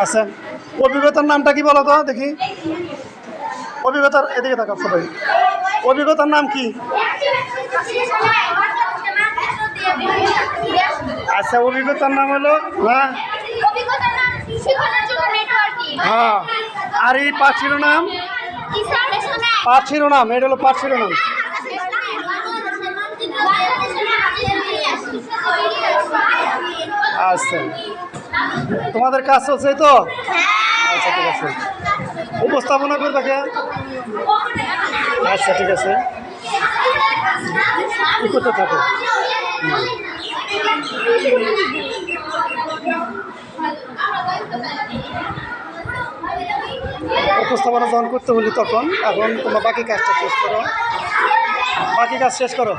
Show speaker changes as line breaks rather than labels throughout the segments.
আচ্ছা, অভিজ্ঞতার নামটা কি বলো তো দেখি? অভিজ্ঞতার এদিকে থাকা সবাই, অভিজ্ঞতার নাম কি? আচ্ছা, অভিজ্ঞতার নাম হলো না, হ্যাঁ। আর এই পাখির নাম? পাখির নাম, এটা হলো পাখির নাম। আচ্ছা, তোমাদের কাজ চলছে তো? আচ্ছা, ঠিক আছে। উপস্থাপনা করবে কে? আচ্ছা, ঠিক আছে, কি করতে থাকো। উপস্থাপনা যখন করতে বলি তখন, এখন তোমার বাকি কাজটা শেষ করো, বাকি কাজ শেষ করো।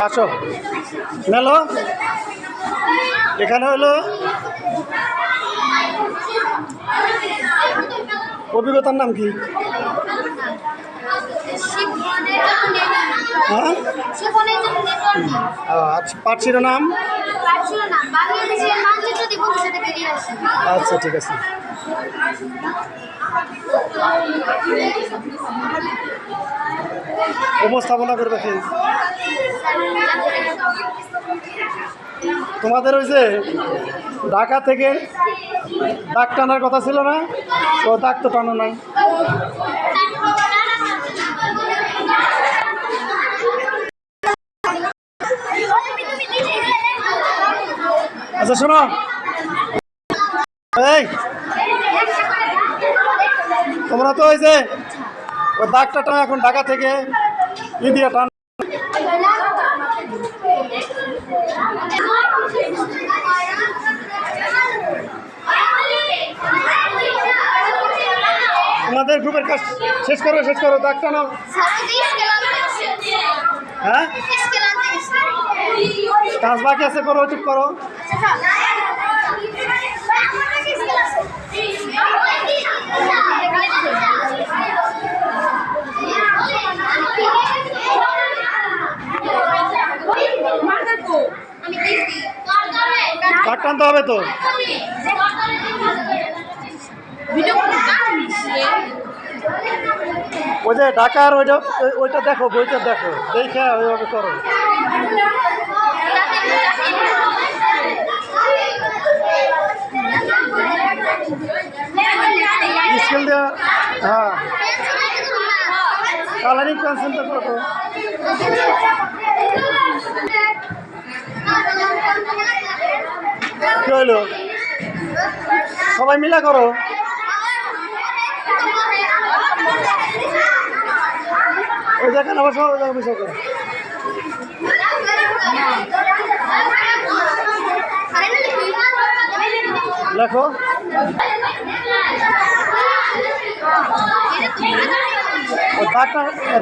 আসো মেলো, এখানে হলো অভিজ্ঞতার নাম কি? হ্যাঁ, আচ্ছা, পার্টসির নাম? আচ্ছা, ঠিক আছে। উপস্থাপনা করবে কি? তোমাদের ওই যে ঢাকা থেকে দাগ টানার কথা ছিল না, তো দাগ তো টানো নাই। আচ্ছা শোনো, এই তোমরা তো ওই যে ওই দাগটা টানো, এখন ঢাকা থেকে ই দিয়ে টান। তোমাদের গ্রুপের কাজ শেষ করো, শেষ করো, দাগ টানো। হ্যাঁ, কাজ বাকি আছে, করো, ঠিক করো। দাগ টানতে হবে তো। ওই যে ঢাকার ওইটা দেখো, বইটা দেখো, দেখে ওইভাবে করো। স্কেল দেওয়া, হ্যাঁ, কালারিং পেন্সিলটা করো। কি হইলো, সবাই মিলা করো। ওই দেখেন আবার সব বিষয় করো। লেখো।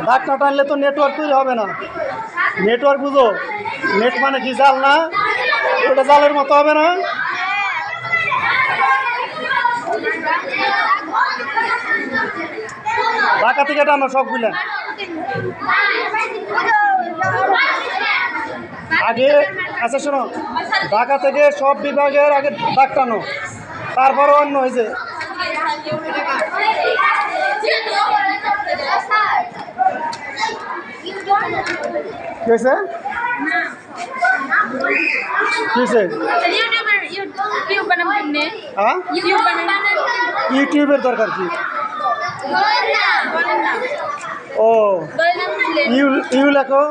দাগটা টানলে তো নেটওয়ার্ক তৈরি হবে না। নেটওয়ার্ক বুঝো, নেট মানে কি, জাল না? ওটা জালের মতো হবে না। ঢাকা থেকে টানো সবগুলা আগে। আচ্ছা শোনো, ঢাকা থেকে সব বিভাগের আগে দাগ টানো, তারপরে অন্য হয়েছে। কি হয়েছে? কি হয়েছে? হ্যাঁ, ইউটিউবের দরকার কি? ও ইউ লেখো,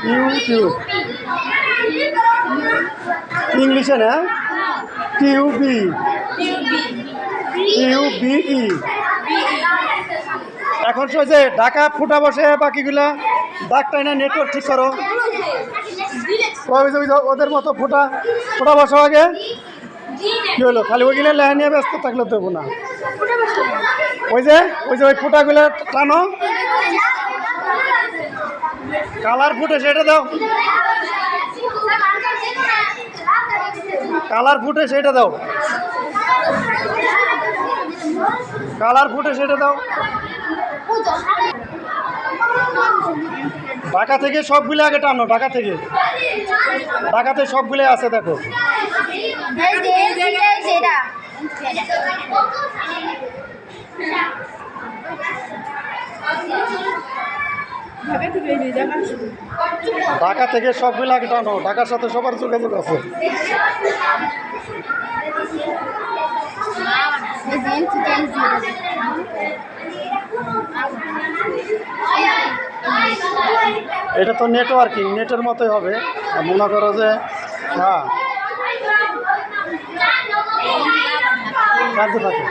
ইউটিউব ইংলিশে না, টিউবি, ইউবিই। এখন যে ঢাকা ফুটা বসে, বাকিগুলা দাগটাই না, নেটওয়ার্ক ঠিক করো। ওদের মতো ফুটা ফুটা বসো আগে। কি হলো, খালি ওইগুলো লেহা নিয়ে ব্যস্ত থাকলে দেবো না। ওই যে ওই ফুটাগুলো টানো, কালার ফুটে সেটা দাও, কালার ফুটে সেটা দাও, কালার ফুটে সেটা দাও। ঢাকা থেকে সবগুলো আগে টানো, ঢাকা থেকে, ঢাকাতে সবগুলো আছে দেখো। ঢাকা থেকে সবগুলো আগে টানো, ঢাকার সাথে সবার যোগাযোগ আছে। এটা তো নেটওয়ার্কিং, নেটের মতোই হবে। মনে করো যে হ্যাঁ কাজে থাকে।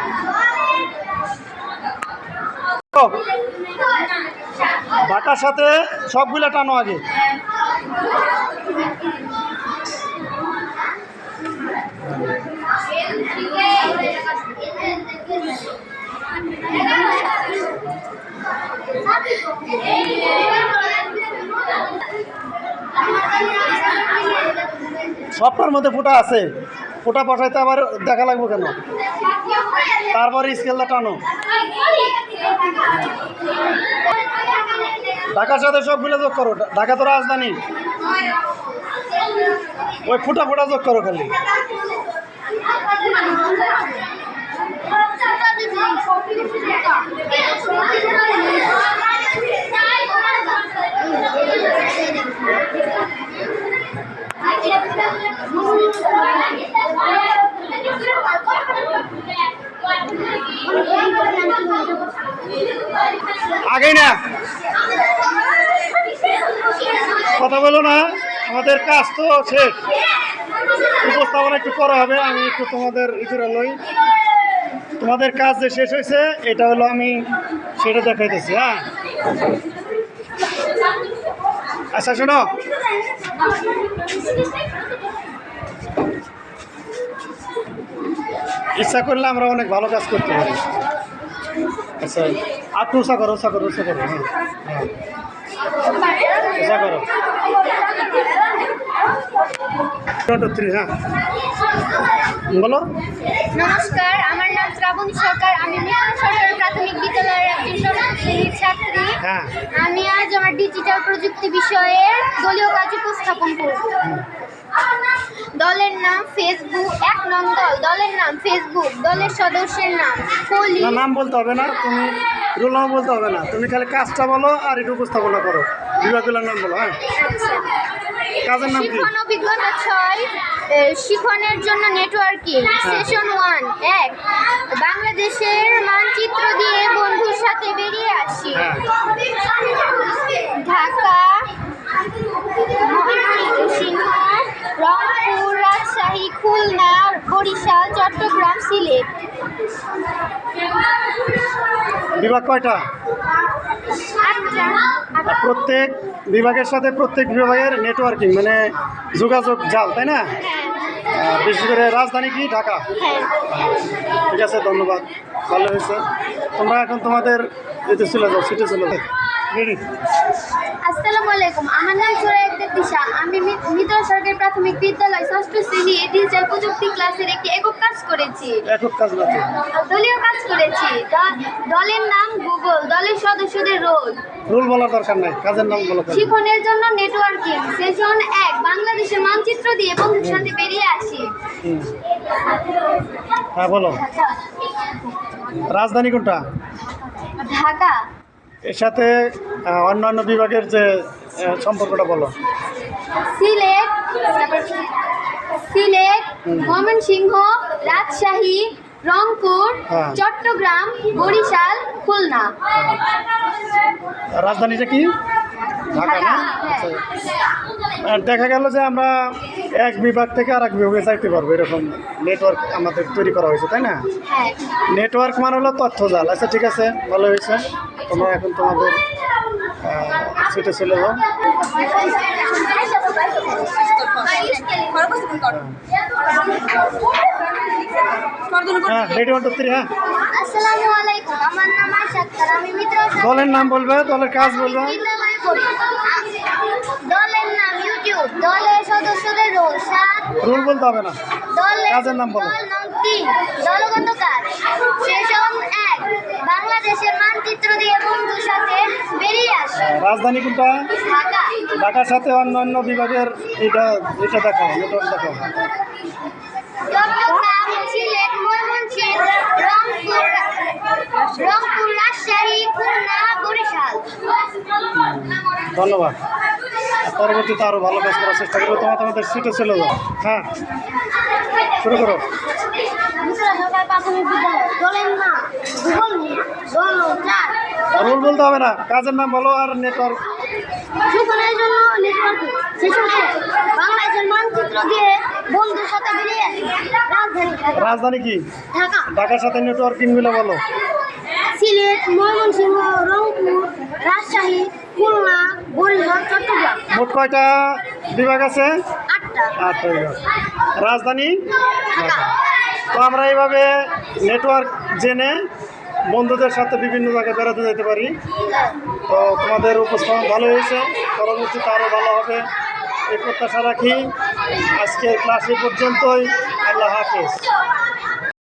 ঢাকার সাথে সবগুলো টানো আগে। সবটার মধ্যে ফোঁটা আছে, ফোঁটা বসাইতে আবার দেখা লাগবে কেন? তারপরে স্কেলটা টানো। ঢাকার সাথে সবগুলো যোগ করো। ঢাকা তো রাজধানী, ওই ফোঁটা ফোঁটা যোগ করো খালি। আগেই না কথা বলো না, আমাদের কাজ তো শেষ। উপস্থাপনা একটু করা হবে, আমি একটু তোমাদের ইতিরা লই। তোমাদের কাজ যে শেষ হয়েছে এটা হলো আমি সেটা দেখাইতেছি। হ্যাঁ আচ্ছা শোনো, ইচ্ছা করলে আমরা অনেক ভালো কাজ করতে পারি। আচ্ছা একটু উষা করো, উষা করো, উষা করো। হ্যাঁ হ্যাঁ উষা করো। হ্যাঁ বলো।
নমস্কার, আমার নাম শ্রাবণী সরকার। আমি মিরপুর সরকারি প্রাথমিক বিদ্যালয়ের একজন ষষ্ঠ শ্রেণীর ছাত্রী।
হ্যাঁ
আমি আজ আমার ডিজিটাল প্রযুক্তি বিষয়ের দলীয় কাজ উপস্থাপন করব। দলের নাম ফেসবুক। 1 নং দল, দলের নাম ফেসবুক। দলের সদস্যের নাম কলি।
না নাম বলতে হবে না, তুমি রোল নাম বলতে হবে না, তুমি খালি কাজটা বলো আর একটু উপস্থাপনা করো। বিভাগগুলোর নাম বলো। হ্যাঁ কাজের নাম কি?
শিখন অভিজ্ঞতা 6, শিখনের জন্য নেটওয়ার্কিং। সেশন 1 1 বাংলাদেশের মানচিত্র দিয়ে বন্ধুর সাথে বেরিয়ে আসি।
হ্যাঁ
ঢাকা, সিংহ, রংপুর, রাজশাহী, খুলনা, বরিশাল, চট্টগ্রাম, সিলেট।
বিভাগ কয়টা?
8টা।
আর প্রত্যেক বিভাগের সাথে প্রত্যেক বিভাগের নেটওয়ার্কিং মানে যোগাযোগ জাল, তাই না? বিশেষ করে রাজধানী কি ঢাকা।
হ্যাঁ।
ঠিক আছে, ধন্যবাদ, ভালো হয়েছে। তোমরা এখন তোমাদের এতে চলে যাও, সিটে চলে যাও। রেডি?
আসসালামু আলাইকুম, আমার নাম সুরাইয়া দিশা। আমি মিত্র সরকারি প্রাথমিক বিদ্যালয় ষষ্ঠ শ্রেণী ডিজিটাল প্রযুক্তি ক্লাসের একটি একক কাজ করেছি।
একক কাজ না তো?
দলীয় কাজ করেছি। দলের নাম গুগল। দলের সদস্যদের রোল।
রোল বলার দরকার নাই, কাজের নাম বলো।
শিখনের জন্য নেটওয়ার্কিং। সেশন 1 বাংলাদেশের মানচিত্র দিয়ে বন্ধুর সাথে বেরিয়ে আসি।
হ্যাঁ বলো। রাজধানী কোনটা?
ঢাকা।
এর সাথে অন্যান্য বিভাগের যে সম্পর্কটা বলো।
সিলেট, ময়মনসিংহ, রাজশাহী, রংপুর,
হ্যাঁ।
চট্টগ্রাম, বরিশাল, খুলনা।
রাজধানীটা কি? ঢাকা না?
হ্যাঁ।
আর দেখা গেল যে আমরা এক বিভাগ থেকে আর এক বিভাগে যাইতে পারবো, এরকম নেটওয়ার্ক আমাদের তৈরি করা হয়েছে, তাই না?
হ্যাঁ।
নেটওয়ার্ক মানে হলো তথ্য জাল। আচ্ছা ঠিক আছে, ভালো হয়েছে। তোমরা এখন তোমাদের সিটে চলে যাও। হ্যাঁ রেডি 1 2 3। হ্যাঁ
আসসালামু আলাইকুম, আমার নাম আয়েশা আক্তার। আমি মিত্র
দলের নাম বলবে, দলের কাজ বলবে।
বিদ্যালয়ে পড়ি। দলের নাম ইউটিউব। দলের সদস্যদের রোল 7।
রোল বলতে হবে না,
দলের
কাজের নাম বলো।
দল নং 3 দলগত কাজ। সেশন 1 বাংলাদেশের মানচিত্র দিয়ে বন্ধুর সাথে বেরিয়ে আসি।
রাজধানী কোনটা?
ঢাকা।
ঢাকার সাথে অন্যান্য বিভাগের এটা দেখাও, নেটওয়ার্ক দেখাও।
চট্টগ্রাম, সিলেট, ময়মনসিংহ, রংপুর, রাজশাহী, খুলনা, বরিশাল।
ধন্যবাদ। পরবর্তীতে আরও ভালো কাজ করার চেষ্টা করবো। তোমাদের সিটে চলে যাও। হ্যাঁ, শুরু করো।
মিশরা সরকারি প্রাথমিক বিদ্যালয়, দলের নাম, ভূগোল নিয়ে, দল 4।
রোল বলতে হবে না, কাজের নাম বলো আর নেটওয়ার্ক।
শিক্ষণের জন্য নেটওয়ার্কিং। সেশন 1, বাংলাদেশের মানচিত্র দিয়ে বন্ধুর সাথে বেরিয়ে আসি। রাজধানী ঢাকা।
রাজধানী কি?
ঢাকা।
ঢাকার সাথে নেটওয়ার্কিং মিলে বলো।
সিলেট, ময়মনসিংহ, রংপুর, রাজশাহী, খুলনা, বরিশাল, চট্টগ্রাম।
মোট কয়টা বিভাগ আছে?
8টা।
8টা বিভাগ। রাজধানী
ঢাকা।
তো আমরা এইভাবে নেটওয়ার্ক জেনে বন্ধুদের সাথে বিভিন্ন জায়গায় বেড়াতে যেতে পারি। তো তোমাদের উপস্থাপন ভালো হয়েছে, পরবর্তীতে আরও ভালো হবে এই প্রত্যাশা রাখি। আজকের ক্লাস এই পর্যন্তই। আল্লাহ হাফেজ।